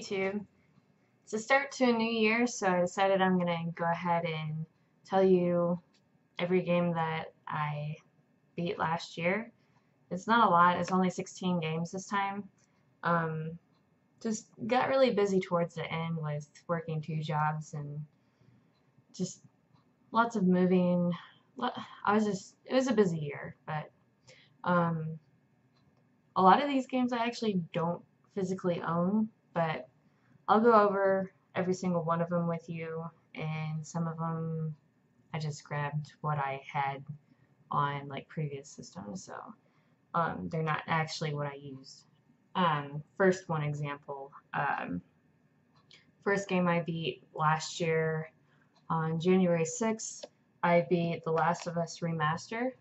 YouTube. It's a start to a new year, so I decided I'm gonna go ahead and tell you every game that I beat last year. It's not a lot, it's only 16 games this time. Um, just got really busy towards the end with working 2 jobs and just lots of moving. It was a busy year, but um, a lot of these games I actually don't physically own, but I'll go over every single one of them with you, and some of them I just grabbed what I had on like previous systems, so they're not actually what I used. First one example, first game I beat last year on January 6th, I beat The Last of Us Remastered.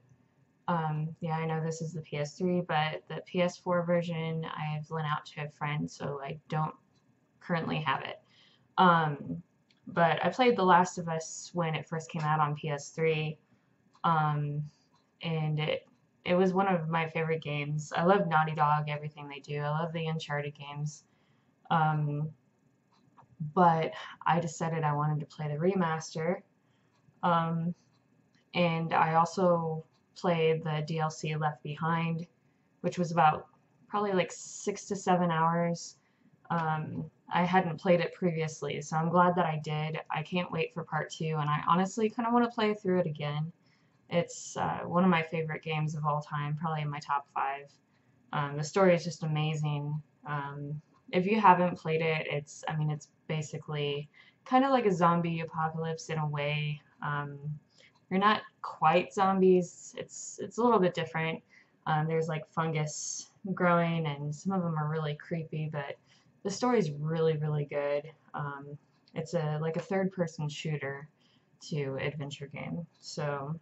Yeah, I know this is the PS3, but the PS4 version I've lent out to a friend, so I don't currently have it. But I played The Last of Us when it first came out on PS3, and it was one of my favorite games. I love Naughty Dog, everything they do. I love the Uncharted games. But I decided I wanted to play the remaster, and I also played the DLC Left Behind, which was about probably like 6 to 7 hours. I hadn't played it previously, so I'm glad that I did. I can't wait for part 2, and I honestly kind of want to play through it again. It's one of my favorite games of all time, probably in my top 5. The story is just amazing. If you haven't played it, it's basically kind of like a zombie apocalypse in a way. You're not quite zombies. It's a little bit different. There's like fungus growing, and some of them are really creepy, but the story's really, really good. It's like a third-person shooter to adventure game, so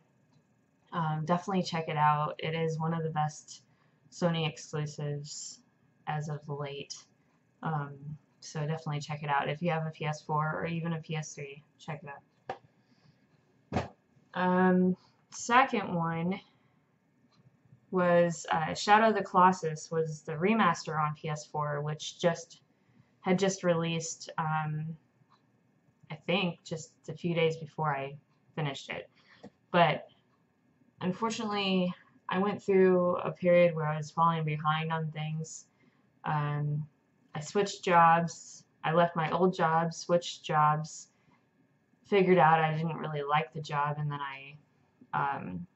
definitely check it out. It is one of the best Sony exclusives as of late. So definitely check it out. If you have a PS4 or even a PS3, check it out. Second one was Shadow of the Colossus, was the remaster on PS4, which had just released, I think, just a few days before I finished it. But unfortunately, I went through a period where I was falling behind on things. I switched jobs. I left my old job, switched jobs, figured out I didn't really like the job, and then I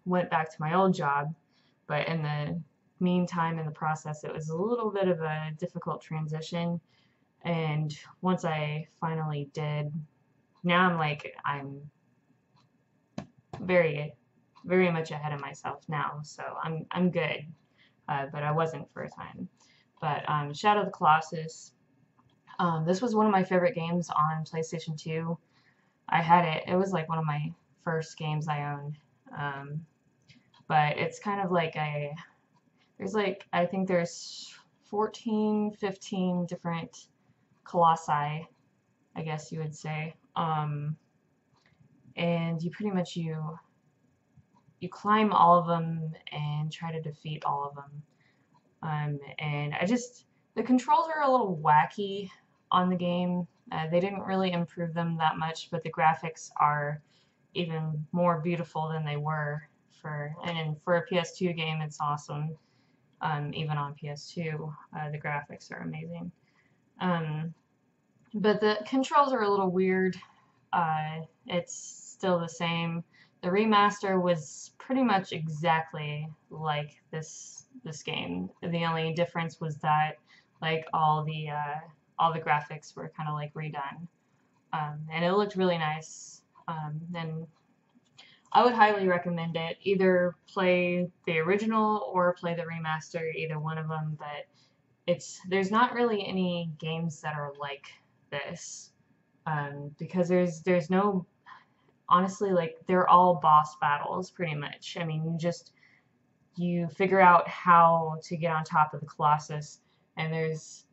went back to my old job. But in the meantime, in the process, it was a little bit of a difficult transition. And once I finally did, now I'm very, very much ahead of myself now, so I'm good. But I wasn't for a time. But Shadow of the Colossus, this was one of my favorite games on PlayStation 2. I had it. It was like one of my first games I owned. But it's kind of like I think there's 14, 15 different colossi, I guess you would say. And you pretty much you climb all of them and try to defeat all of them. And the controls are a little wacky on the game. They didn't really improve them that much, but the graphics are even more beautiful than they were for a PS2 game. It's awesome. Even on PS2, the graphics are amazing. But the controls are a little weird. It's still the same. The remaster was pretty much exactly like this game. The only difference was that like all the graphics were kind of like redone, and it looked really nice. And I would highly recommend it. Either play the original or play the remaster, either one of them. But there's not really any games that are like this, because there's no, honestly, like they're all boss battles pretty much. I mean, you figure out how to get on top of the Colossus, and there's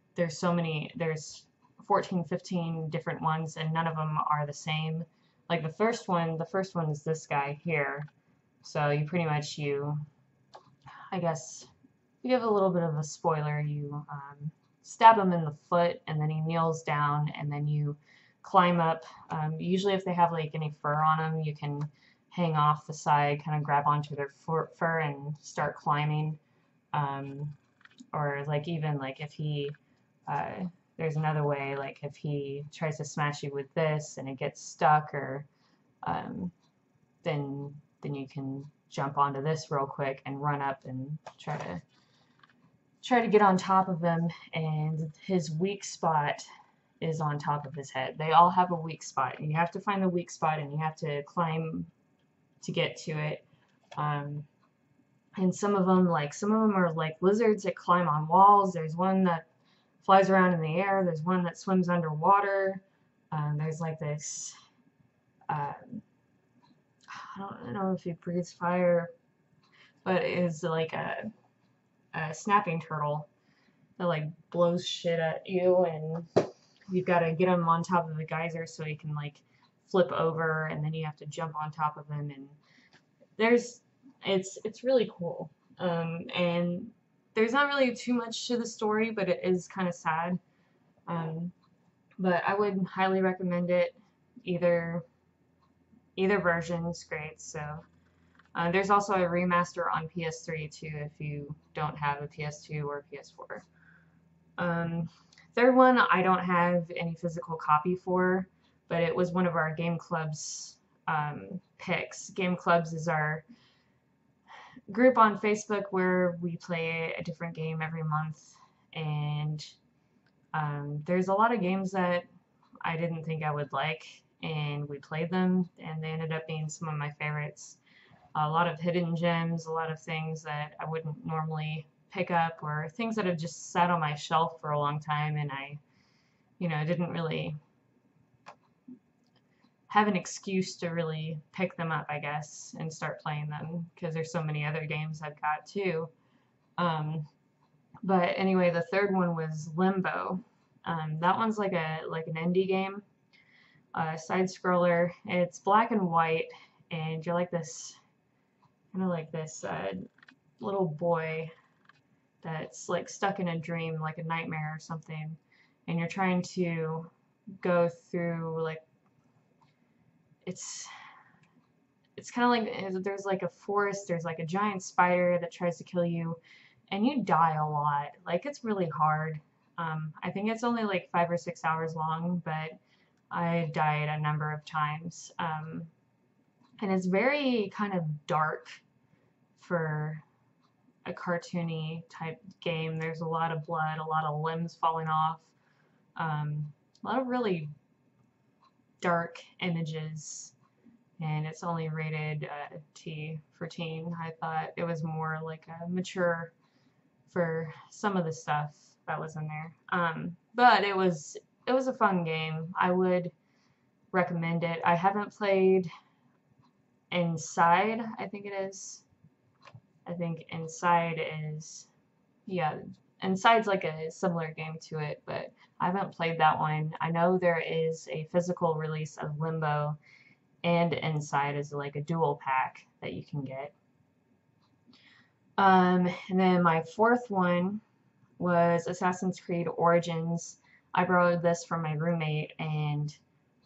14, 15 different ones, and none of them are the same. Like the first one is this guy here. So you pretty much I guess, to give a little bit of a spoiler, stab him in the foot, and then he kneels down, and then you climb up. Usually if they have like any fur on them, you can hang off the side, kind of grab onto their fur and start climbing. Or like even like if he, there's another way, like if he tries to smash you with this and it gets stuck, or then you can jump onto this real quick and run up and try to get on top of him, and his weak spot is on top of his head. They all have a weak spot, and you have to find the weak spot, and you have to climb to get to it. And some of them are like lizards that climb on walls. There's one that flies around in the air. There's one that swims underwater. There's like this, I don't know if he breathes fire, but it is like a snapping turtle that like blows shit at you, and you've got to get him on top of the geyser so he can like flip over, and then you have to jump on top of him, and it's really cool. And there's not really too much to the story, but it is kind of sad. But I would highly recommend it. Either version's great. So there's also a remaster on PS3 too, if you don't have a PS2 or PS4. Third one, I don't have any physical copy for, but it was one of our Game Club's picks. Game Clubs is our group on Facebook where we play a different game every month, and there's a lot of games that I didn't think I would like, and we played them, and they ended up being some of my favorites. A lot of hidden gems, a lot of things that I wouldn't normally pick up, or things that have just sat on my shelf for a long time, and I didn't really have an excuse to really pick them up, I guess, and start playing them, because there's so many other games I've got too. But anyway, the third one was Limbo. That one's like an indie game, side scroller. It's black and white, and you're like this little boy that's like stuck in a dream, like a nightmare or something, and you're trying to go through like it's kind of like there's like a forest, there's like a giant spider that tries to kill you, and you die a lot. Like, it's really hard. I think it's only like 5 or 6 hours long, but I died a number of times. And it's very kind of dark for a cartoony type game. There's a lot of blood, a lot of limbs falling off, a lot of really dark images, and it's only rated T for teen. I thought it was more like mature for some of the stuff that was in there. But it was a fun game. I would recommend it. I haven't played Inside, I think it is. I think Inside is, yeah, Inside's like a similar game to it, but I haven't played that one. I know there is a physical release of Limbo, and Inside is like a dual pack that you can get. And then my fourth one was Assassin's Creed Origins. I borrowed this from my roommate, and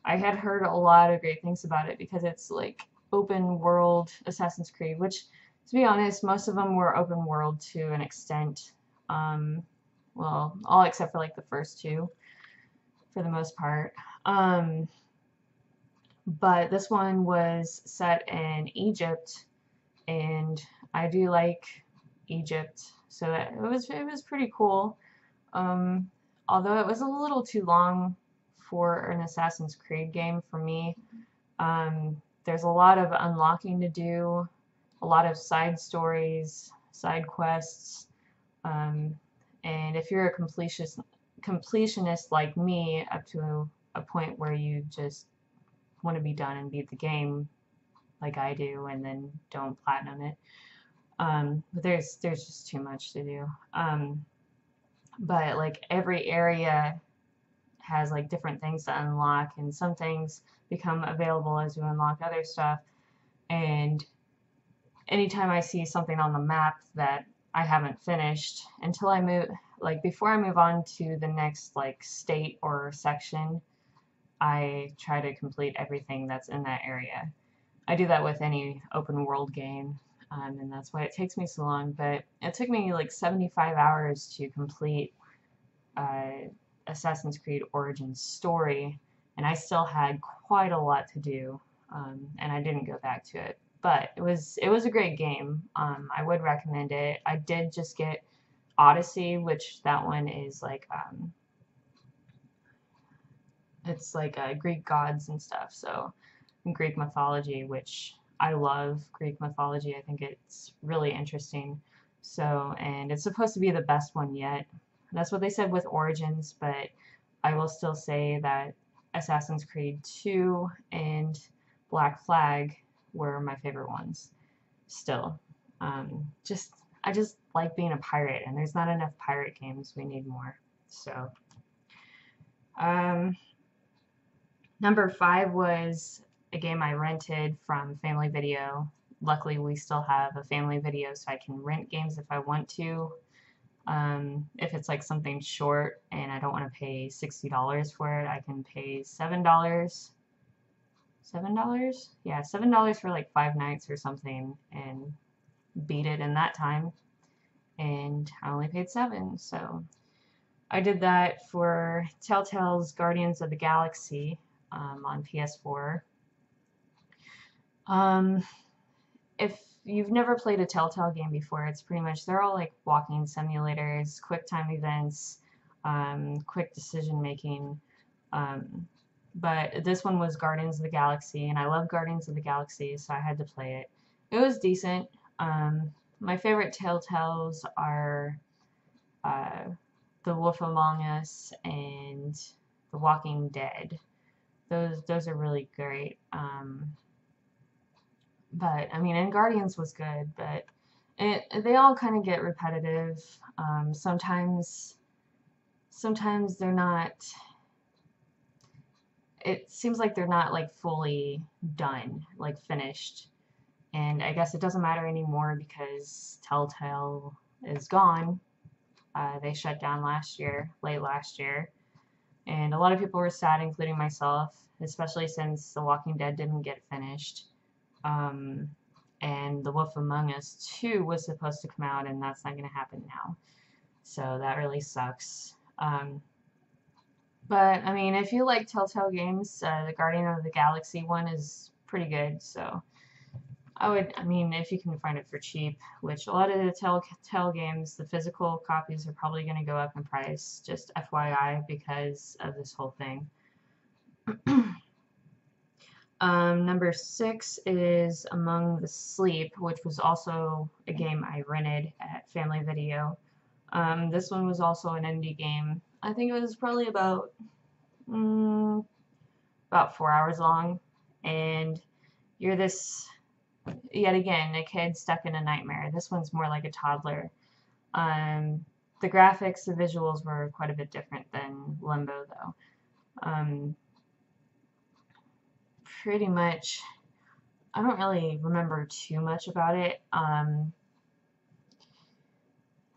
I had heard a lot of great things about it because it's like open world Assassin's Creed, which, to be honest, most of them were open world to an extent. Well, all except for like the first two, for the most part. But this one was set in Egypt, and I do like Egypt, so that it was pretty cool. Although it was a little too long for an Assassin's Creed game for me. There's a lot of unlocking to do, a lot of side stories, side quests, and if you're a completionist like me, up to a point where you just want to be done and beat the game like I do, and then don't platinum it. But there's just too much to do. But like every area has like different things to unlock, and some things become available as you unlock other stuff. And anytime I see something on the map that I haven't finished until I move, like before I move on to the next like state or section. I try to complete everything that's in that area. I do that with any open world game, and that's why it takes me so long. But it took me like 75 hours to complete uh, Assassin's Creed Origins story, and I still had quite a lot to do, and I didn't go back to it. But it was a great game. I would recommend it. I did just get Odyssey, which that one is like it's like Greek gods and stuff. So Greek mythology, which I love Greek mythology. I think it's really interesting. So, and it's supposed to be the best one yet. That's what they said with Origins, but I will still say that Assassin's Creed 2 and Black Flag were my favorite ones. Still, just I just like being a pirate, and there's not enough pirate games. We need more. So, um, number 5 was a game I rented from Family Video. Luckily, we still have a Family Video, so I can rent games if I want to. If it's like something short and I don't want to pay $60 for it, I can pay $7. $7? Yeah, $7 for like 5 nights or something and beat it in that time. And I only paid 7, so I did that for Telltale's Guardians of the Galaxy on PS4. If you've never played a Telltale game before, it's pretty much, they're all like walking simulators, quick time events, quick decision making. But this one was Guardians of the Galaxy, and I love Guardians of the Galaxy, so I had to play it. It was decent. My favorite Telltales are The Wolf Among Us and The Walking Dead. Those are really great. But I mean, and Guardians was good, but they all kind of get repetitive. Sometimes they're not. It seems like they're not like fully done, like finished. And I guess it doesn't matter anymore because Telltale is gone. They shut down late last year, and a lot of people were sad, including myself, especially since The Walking Dead didn't get finished. And The Wolf Among Us 2 was supposed to come out, and that's not going to happen now. So that really sucks. But, I mean, if you like Telltale games, the Guardian of the Galaxy one is pretty good, so I mean, if you can find it for cheap, which a lot of the Telltale games, the physical copies are probably going to go up in price, just FYI, because of this whole thing. Number 6 is Among the Sleep, which was also a game I rented at Family Video. This one was also an indie game. I think it was probably about 4 hours long, and you're this, yet again, a kid stuck in a nightmare. This one's more like a toddler. The graphics, the visuals were quite a bit different than Limbo, though. Pretty much, I don't really remember too much about it.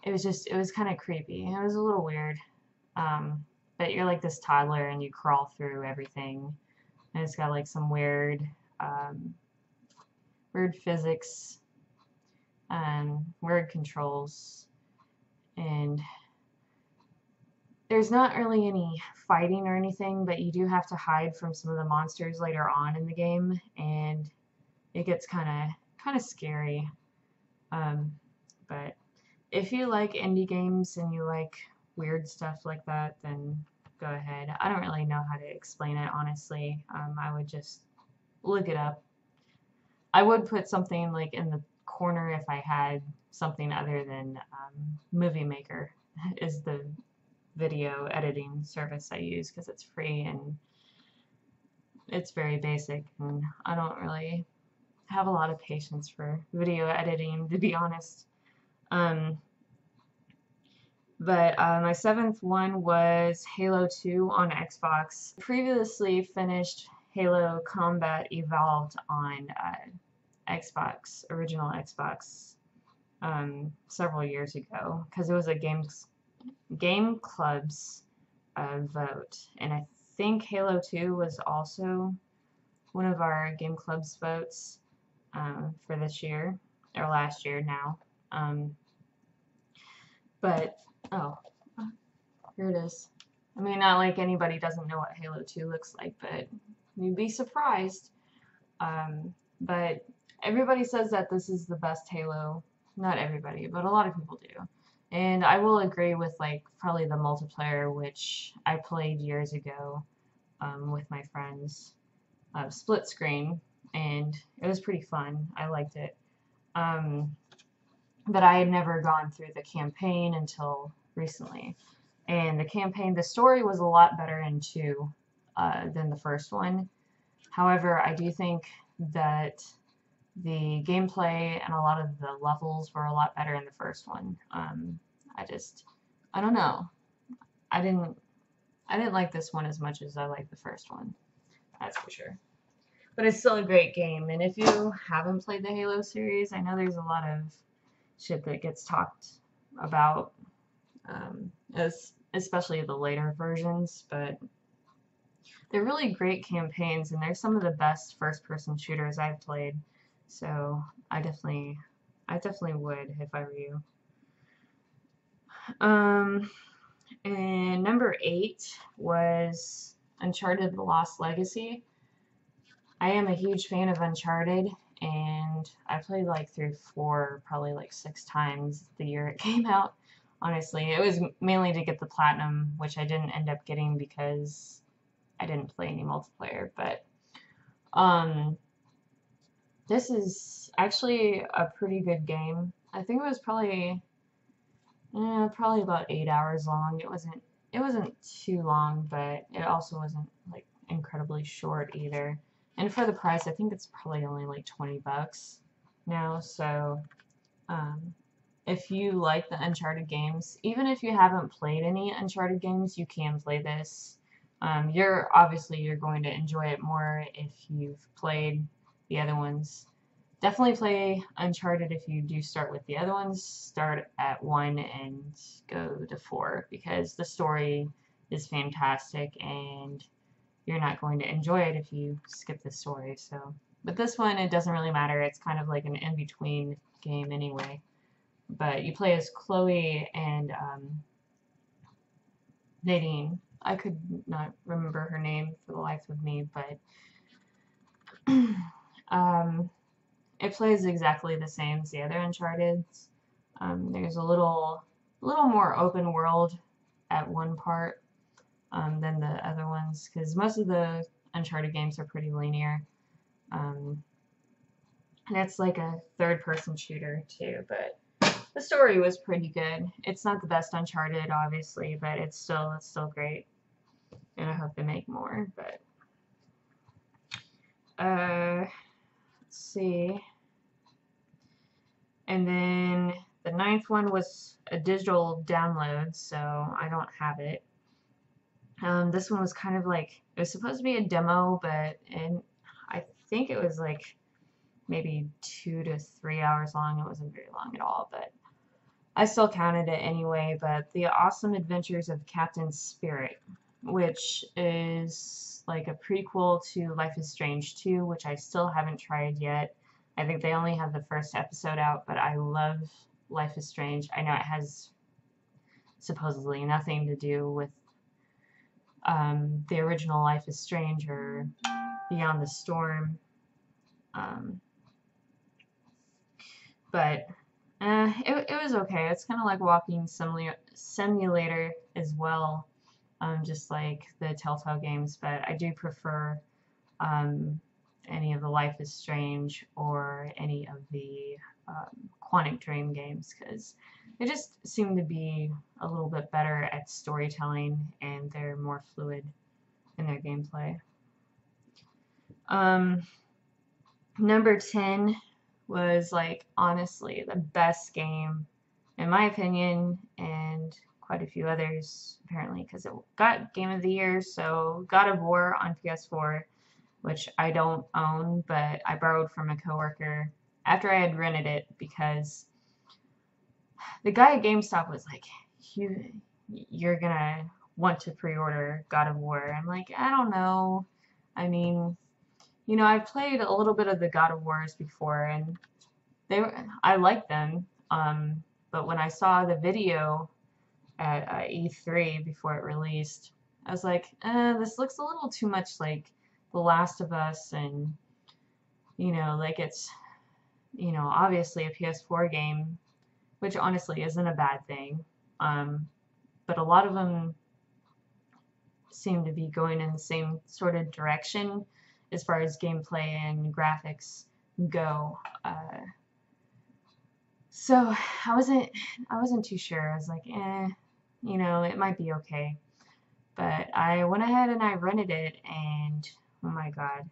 It was kind of creepy. It was a little weird. But you're like this toddler and you crawl through everything. And it's got like some weird physics and weird controls. And there's not really any fighting or anything, but you do have to hide from some of the monsters later on in the game, and it gets kind of scary. But if you like indie games and you like weird stuff like that, then go ahead. I don't really know how to explain it, honestly. I would just look it up. I would put something like in the corner if I had something other than Movie Maker is the video editing service I use because it's free and it's very basic, and I don't really have a lot of patience for video editing, to be honest. But my 7th one was Halo 2 on Xbox. Previously finished Halo Combat Evolved on Xbox, original Xbox. several years ago because it was a game club's vote, and I think Halo 2 was also one of our game club's votes for this year or last year now. But oh, here it is. I mean, not like anybody doesn't know what Halo 2 looks like, but you'd be surprised. But everybody says that this is the best Halo. Not everybody, but a lot of people do. And I will agree with like probably the multiplayer, which I played years ago with my friends, split screen, and it was pretty fun. I liked it. But I had never gone through the campaign until recently. And the story was a lot better in 2 than the first one. However, I do think that the gameplay and a lot of the levels were a lot better in the first one. I don't know. I didn't like this one as much as I liked the first one. That's for sure. But it's still a great game, and if you haven't played the Halo series, I know there's a lot of shit that gets talked about, especially the later versions, but they're really great campaigns, and they're some of the best first-person shooters I've played. So I definitely would if I were you. And number 8 was Uncharted: The Lost Legacy. I am a huge fan of Uncharted, and I played like through 4, probably like 6 times the year it came out. Honestly, it was mainly to get the platinum, which I didn't end up getting because I didn't play any multiplayer. But this is actually a pretty good game. I think it was probably about 8 hours long. It wasn't too long, but it also wasn't like incredibly short either. And for the price, I think it's probably only like $20 now. So if you like the Uncharted games, even if you haven't played any Uncharted games, you can play this. You're going to enjoy it more if you've played the other ones. Definitely play Uncharted if you do start with the other ones. Start at 1 and go to 4 because the story is fantastic and you're not going to enjoy it if you skip the story. So, but this one, it doesn't really matter. It's kind of like an in-between game anyway. But you play as Chloe and Nadine. I could not remember her name for the life of me, but it plays exactly the same as the other Uncharted's. There's a little more open world at one part than the other ones, because most of the Uncharted games are pretty linear. And it's like a third-person shooter too, but the story was pretty good. It's not the best Uncharted, obviously, but it's still great. And I hope they make more, but let's see. And then the 9th one was a digital download, so I don't have it. This one was kind of like, it was supposed to be a demo, but I think it was like maybe 2 to 3 hours long. It wasn't very long at all, but I still counted it anyway. But The Awesome Adventures of Captain Spirit, which is like a prequel to Life is Strange 2, which I still haven't tried yet. I think they only have the first episode out, but I love Life is Strange. I know it has supposedly nothing to do with the original Life is Strange or Beyond the Storm. But it was okay. It's kind of like walking simulator as well, just like the Telltale games, but I do prefer any of the Life is Strange or any of the Quantic Dream games, because they just seem to be a little bit better at storytelling and they're more fluid in their gameplay. Number 10 was like honestly the best game in my opinion, and quite a few others apparently, because it got Game of the Year. So God of War on PS4, which I don't own, but I borrowed from a coworker after I had rented it because the guy at GameStop was like, you're gonna want to pre-order God of War. I'm like, I don't know. I mean, you know, I've played a little bit of the God of Wars before, and I like them. But when I saw the video at E3 before it released, I was like, this looks a little too much like The Last of Us, and you know, like it's, you know, obviously a PS4 game, which honestly isn't a bad thing. But a lot of them seem to be going in the same sort of direction as far as gameplay and graphics go. So I wasn't too sure. I was like, you know, it might be okay. But I went ahead and I rented it, and oh my God,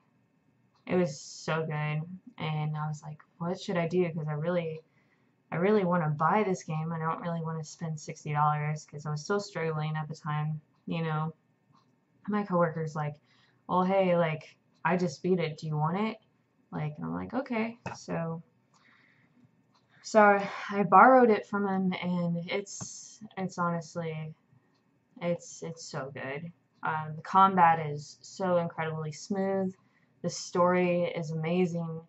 it was so good. And I was like, what should I do? Because I really want to buy this game. I don't really want to spend $60 because I was still struggling at the time. You know, my coworker's like, well, hey, like, I just beat it. Do you want it? Like, and I'm like, okay. So I borrowed it from him, and it's honestly, it's so good. The combat is so incredibly smooth. The story is amazing.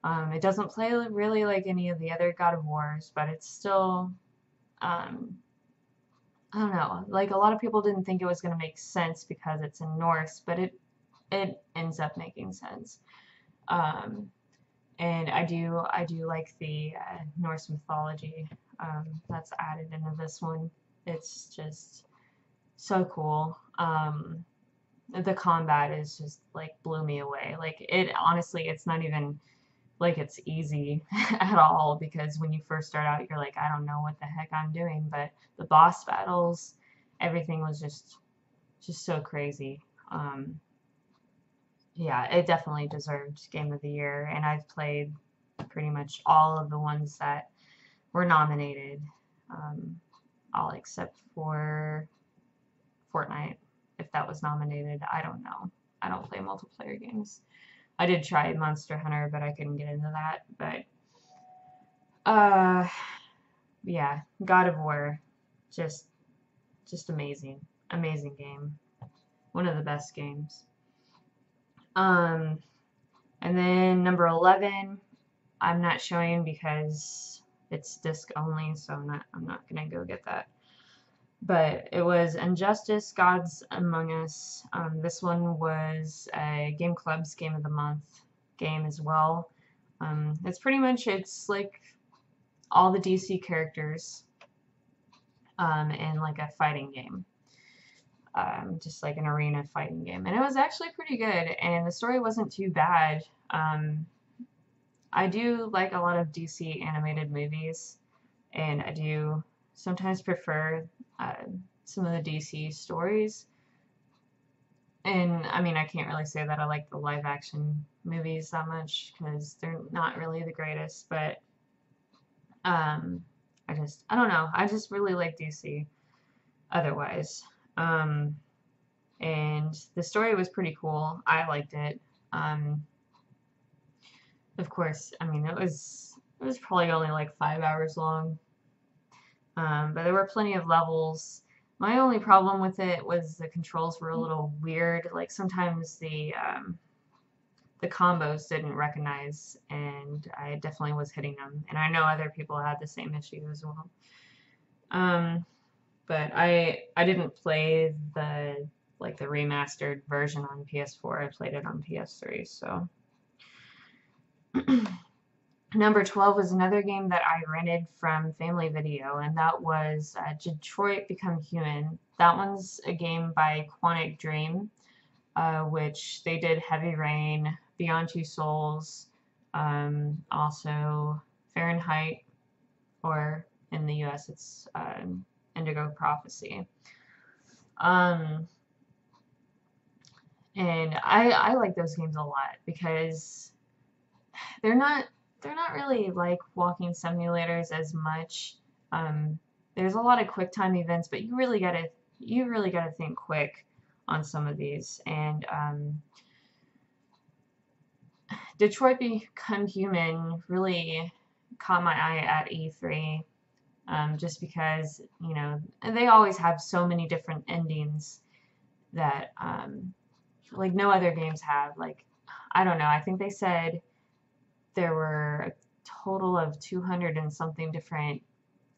It doesn't play really like any of the other God of Wars, but it's still, um, I don't know. Like a lot of people didn't think it was going to make sense because it's in Norse, but it ends up making sense. Um, and I do like the Norse mythology that's added into this one. It's just so cool. The combat is just like blew me away. Like it honestly, it's not even like it's easy at all because when you first start out, you're like, I don't know what the heck I'm doing. But the boss battles, everything was just so crazy. Yeah, it definitely deserved Game of the Year, and I've played pretty much all of the ones that were nominated, um, all except for Fortnite, if that was nominated. I don't know. I don't play multiplayer games. I did try Monster Hunter, but I couldn't get into that. Uh, yeah, God of War, just amazing, amazing game. One of the best games. Um, and then number 11, I'm not showing because it's disc only, so I'm not gonna go get that. But it was Injustice: Gods Among Us. This one was a Game Club's Game of the Month game as well. It's pretty much, it's like all the DC characters in like a fighting game. Just like an arena fighting game. And it was actually pretty good, and the story wasn't too bad. I do like a lot of DC animated movies, and I do sometimes prefer some of the DC stories. And I mean, I can't really say that I like the live action movies that much because they're not really the greatest, but I don't know. I just really like DC otherwise. And the story was pretty cool. I liked it. Of course, I mean, it was probably only like 5 hours long. But there were plenty of levels. My only problem with it was the controls were a little weird. Like sometimes the combos didn't recognize, and I definitely was hitting them. And I know other people had the same issue as well. But I didn't play the like the remastered version on PS4. I played it on PS3. So number 12 was another game that I rented from Family Video, and that was Detroit Become Human. That one's a game by Quantic Dream, which they did Heavy Rain, Beyond Two Souls, also Fahrenheit, or in the US it's Indigo Prophecy. And I like those games a lot because they're not really like walking simulators as much. There's a lot of quick time events, but you really gotta think quick on some of these. And Detroit Become Human really caught my eye at E3. just because, you know, they always have so many different endings that like no other games have. Like, I don't know, I think they said there were a total of 200 and something different,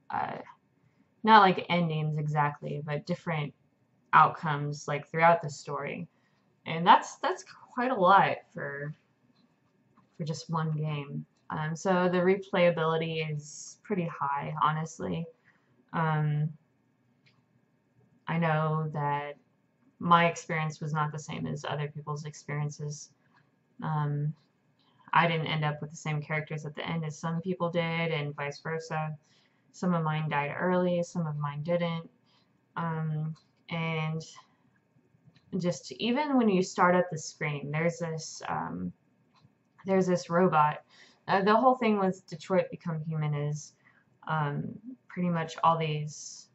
uh, not like endings exactly, but different outcomes like throughout the story. And that's quite a lot for just one game. So the replayability is pretty high, honestly. Um, I know that my experience was not the same as other people's experiences. Um, I didn't end up with the same characters at the end as some people did, and vice versa. Some of mine died early, some of mine didn't. And just even when you start up the screen, there's this robot. The whole thing with Detroit Become Human is pretty much all these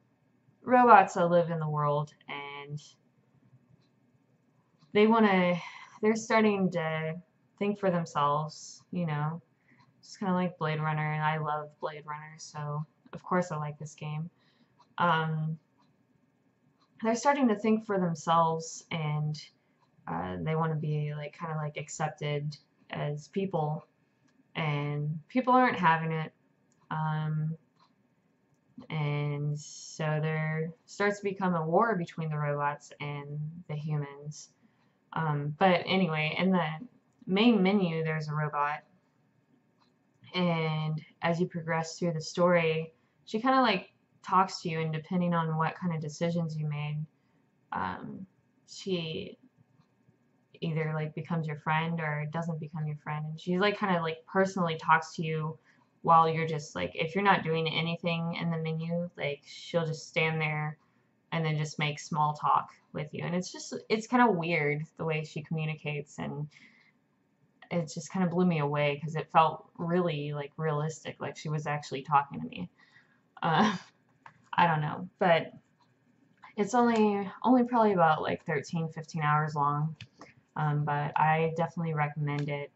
robots that live in the world, and they're starting to think for themselves, you know. It's kind of like Blade Runner, and I love Blade Runner, so of course I like this game. They're starting to think for themselves, and they want to be like kind of like accepted as people, and people aren't having it. And so there starts to become a war between the robots and the humans. But anyway, in the main menu, there's a robot, and as you progress through the story, she kind of like talks to you, and depending on what kind of decisions you made, she either like becomes your friend or doesn't become your friend. And she like kind of like personally talks to you while you're just like, if you're not doing anything in the menu, like she'll just stand there and then just make small talk with you. And it's kind of weird the way she communicates, and it just kind of blew me away because it felt really like realistic, like she was actually talking to me. I don't know, but it's only probably about like 13, 15 hours long. But I definitely recommend it.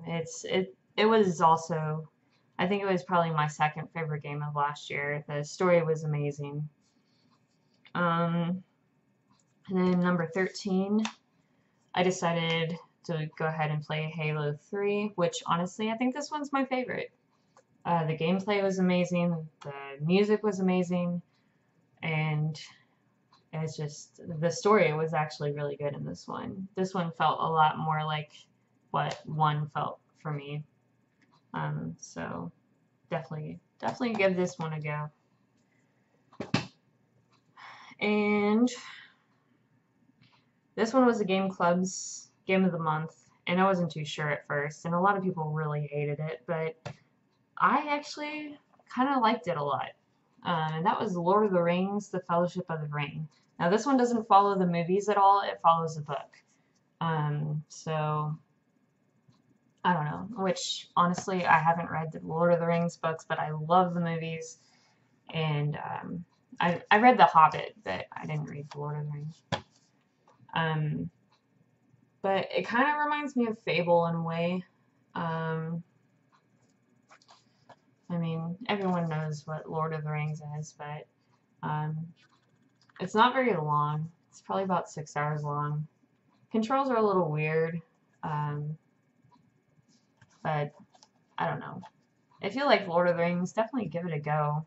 It was also, I think it was probably my second favorite game of last year. The story was amazing. And then number 13, I decided to go ahead and play Halo 3, which honestly I think this one's my favorite. The gameplay was amazing, the music was amazing, and it's just, the story was actually really good in this one. This one felt a lot more like what 1 felt for me. So definitely give this one a go. And this one was the Game Club's Game of the Month, and I wasn't too sure at first, and a lot of people really hated it, but I actually kind of liked it a lot. And that was Lord of the Rings, The Fellowship of the Ring. Now, this one doesn't follow the movies at all, it follows the book. So, I don't know, which, honestly, I haven't read the Lord of the Rings books, but I love the movies, and I read The Hobbit, but I didn't read the Lord of the Rings. But it kind of reminds me of Fable in a way. I mean, everyone knows what Lord of the Rings is, but it's not very long. It's probably about 6 hours long. Controls are a little weird, but I don't know. If you like Lord of the Rings, definitely give it a go.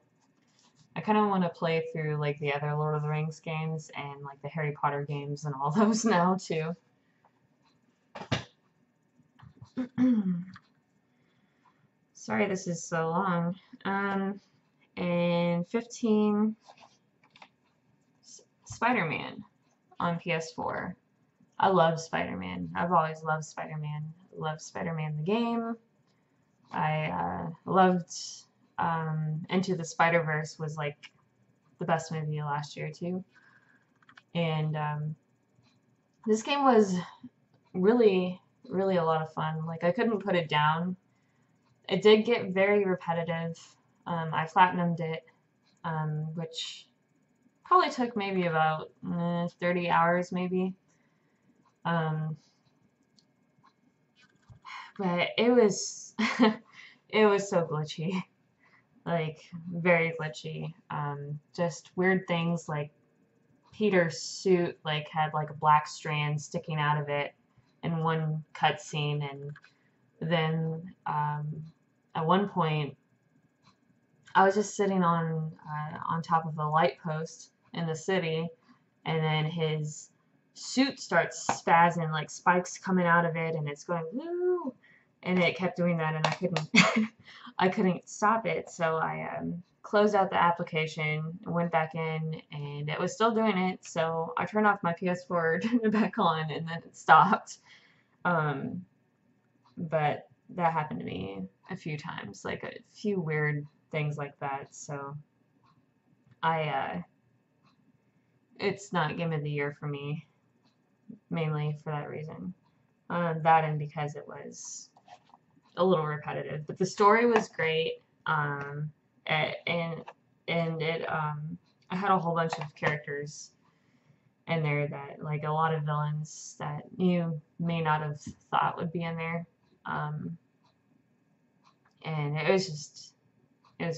I kind of want to play through like the other Lord of the Rings games and like the Harry Potter games and all those now too. Sorry this is so long. And 15, Spider-Man on PS4. I love Spider-Man. I've always loved Spider-Man. Love Spider-Man the game. I loved Into the Spider-Verse was like the best movie last year too. And this game was really, really a lot of fun. Like I couldn't put it down. It did get very repetitive. I platinumed it, which probably took maybe about 30 hours maybe. But it was it was so glitchy. like very glitchy. Just weird things like Peter's suit like had like a black strand sticking out of it in one cutscene, and then at one point I was just sitting on top of a light post in the city, and then his suit starts spazzing, like spikes coming out of it, and it's going woo, and it kept doing that, and I couldn't I couldn't stop it, so I closed out the application, went back in, and it was still doing it, so I turned off my PS4, turned it back on, and then it stopped. Um, but that happened to me a few times, like a few weird things like that, so I it's not Game of the Year for me, mainly for that reason. That and because it was a little repetitive, but the story was great. And it I had a whole bunch of characters in there that like a lot of villains that you may not have thought would be in there. Um, and it was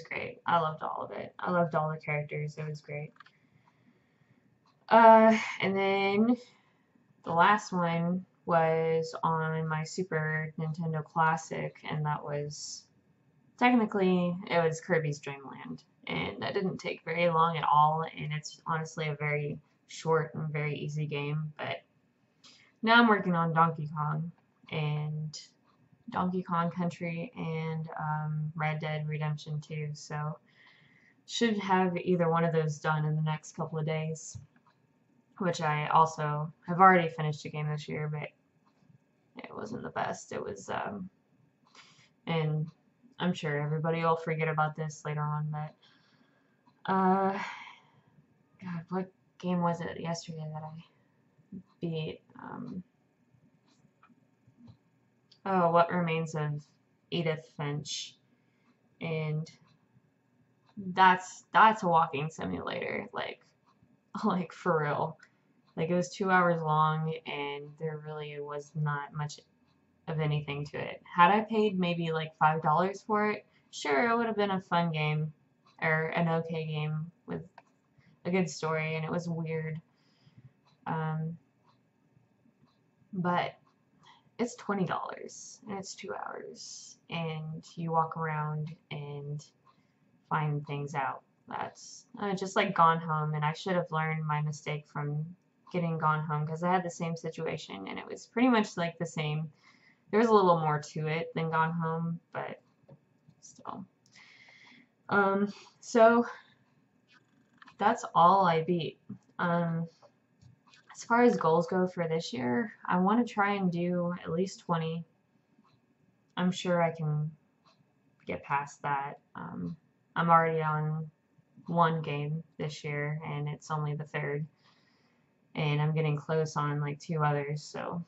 great. I loved all of it. I loved all the characters. It was great. And then the last one was on my Super Nintendo Classic, and that was technically it was Kirby's Dreamland, and that didn't take very long at all, and it's honestly a very short and very easy game. But now I'm working on Donkey Kong Country and Red Dead Redemption 2, so should have either one of those done in the next couple of days, which I also have already finished a game this year, but it wasn't the best. It was, and I'm sure everybody will forget about this later on, but, God, what game was it yesterday that I beat? Oh, What Remains of Edith Finch, and that's a walking simulator, like for real. Like it was 2 hours long, and there really was not much of anything to it. Had I paid maybe like $5 for it, sure, it would have been a fun game or an okay game with a good story, and it was weird. But it's $20 and it's 2 hours, and you walk around and find things out. That's just like Gone Home, and I should have learned my mistake from getting Gone Home because I had the same situation, and it was pretty much like the same. There was a little more to it than Gone Home, but still. So that's all I beat. As far as goals go for this year, I want to try and do at least 20. I'm sure I can get past that. I'm already on one game this year, and it's only the third, and I'm getting close on like 2 others, so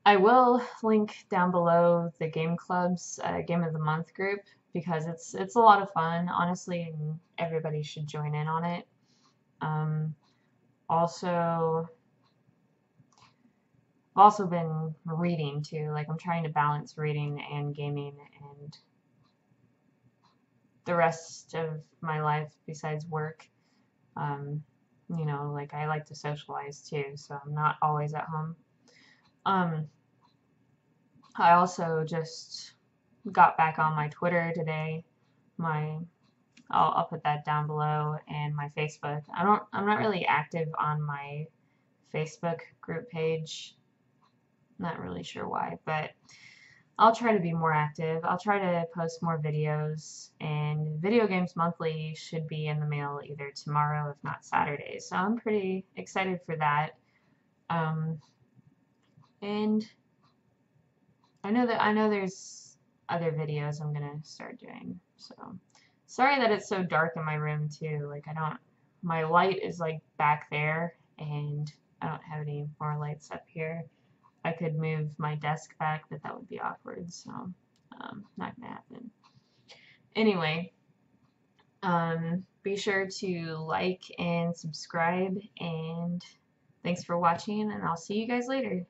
I will link down below the Game Club's Game of the Month group because it's a lot of fun, honestly, and everybody should join in on it. Also, I've also been reading too. Like I'm trying to balance reading and gaming and the rest of my life besides work. You know, like I like to socialize too, so I'm not always at home. I also just got back on my Twitter today. I'll put that down below, and my Facebook. I'm not really active on my Facebook group page. Not really sure why, but I'll try to be more active. I'll try to post more videos, and Video Games Monthly should be in the mail either tomorrow, if not Saturday. So I'm pretty excited for that. And I know there's other videos I'm gonna start doing. So sorry that it's so dark in my room too. Like my light is like back there, and I don't have any more lights up here. I could move my desk back, but that would be awkward, so not gonna happen. Anyway, be sure to like and subscribe, and thanks for watching, and I'll see you guys later.